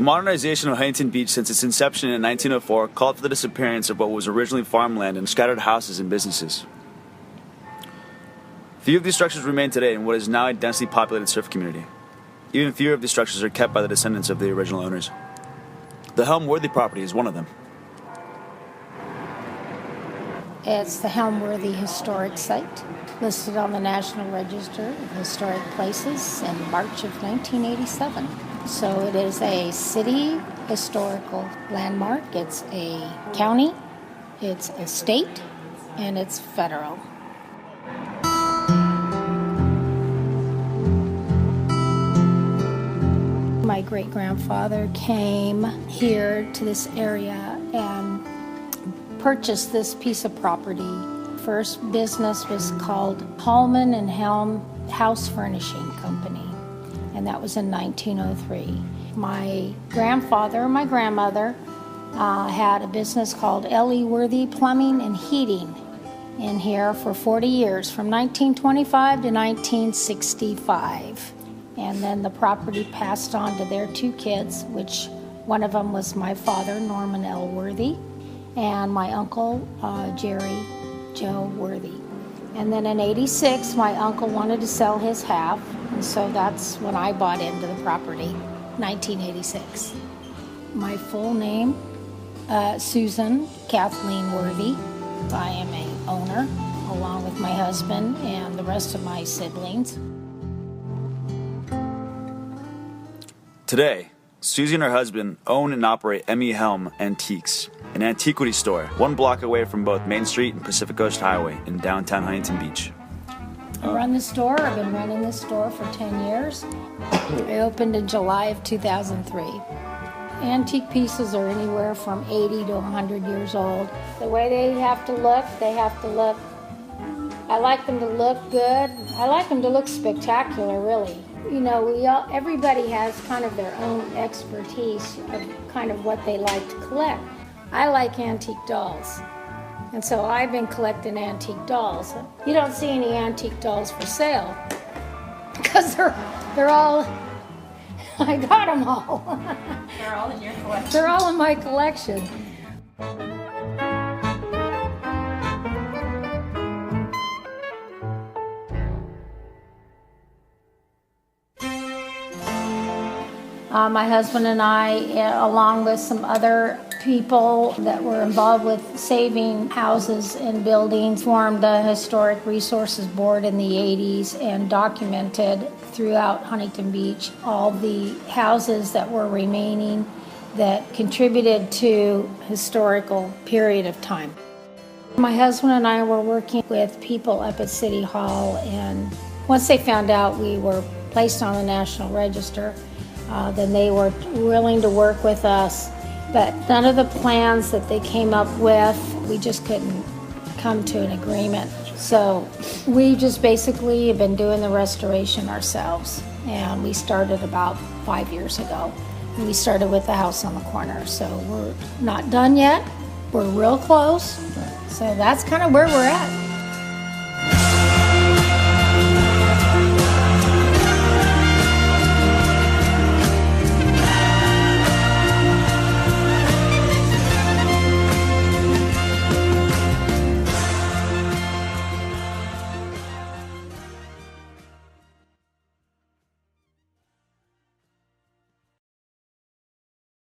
The modernization of Huntington Beach since its inception in 1904 called for the disappearance of what was originally farmland and scattered houses and businesses. Few of these structures remain today in what is now a densely populated surf community. Even fewer of these structures are kept by the descendants of the original owners. The Helme-Worthy property is one of them. It's the Helme-Worthy Historic Site, listed on the National Register of Historic Places in March of 1987. So it is a city historical landmark. It's a county, it's a state, and it's federal. My great-grandfather came here to this area and purchased this piece of property. First business was called Holman and Helm House Furnishing Company, and that was in 1903. My grandfather and my grandmother had a business called Helme-Worthy Plumbing and Heating in here for 40 years, from 1925 to 1965. And then the property passed on to their two kids, which one of them was my father, Norman L. Worthy, and my uncle, Jerry Joe Worthy. And then in '86, my uncle wanted to sell his half, and so that's when I bought into the property, 1986. My full name, Susan Kathleen Worthy. I am an owner, along with my husband and the rest of my siblings. Today, Susie and her husband own and operate HelmeWorthy Antiques, an antiquity store 1 block away from both Main Street and Pacific Coast Highway in downtown Huntington Beach. I run the store. I've been running this store for 10 years. I opened in July of 2003. Antique pieces are anywhere from 80 to 100 years old. The way they have to look, I like them to look good. I like them to look spectacular, really. You know, everybody has kind of their own expertise of kind of what they like to collect. I like antique dolls, and so I've been collecting antique dolls. You don't see any antique dolls for sale because they're all, I got them all. They're all in your collection. They're all in my collection. My husband and I, along with some other people that were involved with saving houses and buildings, formed the Historic Resources Board in the 80s and documented throughout Huntington Beach all the houses that were remaining that contributed to historical period of time. My husband and I were working with people up at City Hall, and once they found out we were placed on the National Register, then they were willing to work with us. But none of the plans that they came up with, we just couldn't come to an agreement. So we just basically have been doing the restoration ourselves. And we started about 5 years ago. And we started with the house on the corner. So we're not done yet. We're real close. So that's kind of where we're at.